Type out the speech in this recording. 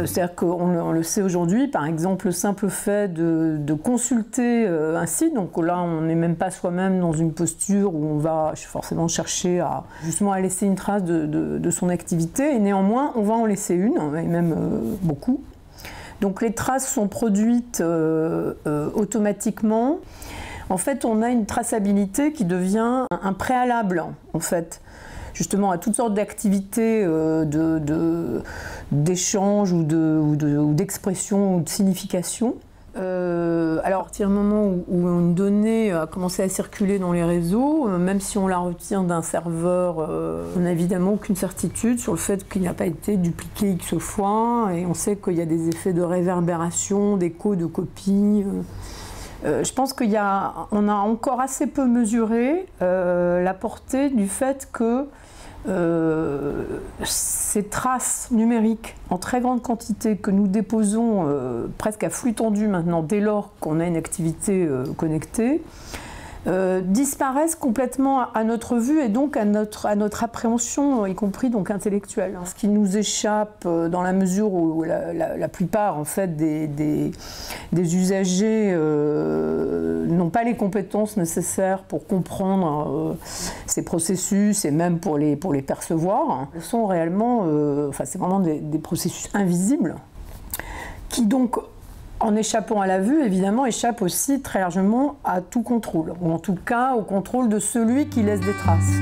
C'est-à-dire qu'on le sait aujourd'hui, par exemple, le simple fait de consulter un site, donc là on n'est même pas soi-même dans une posture où on va forcément chercher à justement à laisser une trace de son activité, et néanmoins on va en laisser une, et même beaucoup. Donc les traces sont produites automatiquement. En fait, on a une traçabilité qui devient un préalable, en fait, justement à toutes sortes d'activités d'échange ou d'expression ou de signification. Alors, à partir du moment où une donnée a commencé à circuler dans les réseaux, même si on la retire d'un serveur, on n'a évidemment aucune certitude sur le fait qu'il n'a pas été dupliqué X fois, et on sait qu'il y a des effets de réverbération, d'écho, de copie. Je pense qu'on a encore assez peu mesuré la portée du fait que ces traces numériques en très grande quantité que nous déposons presque à flux tendu maintenant dès lors qu'on a une activité connectée, disparaissent complètement à notre vue et donc à notre appréhension, y compris donc intellectuelle. Ce qui nous échappe dans la mesure où la plupart en fait, des usagers n'ont pas les compétences nécessaires pour comprendre ces processus et même pour les percevoir, sont réellement, enfin c'est vraiment des processus invisibles qui donc, en échappant à la vue, évidemment, échappe aussi très largement à tout contrôle, ou en tout cas au contrôle de celui qui laisse des traces.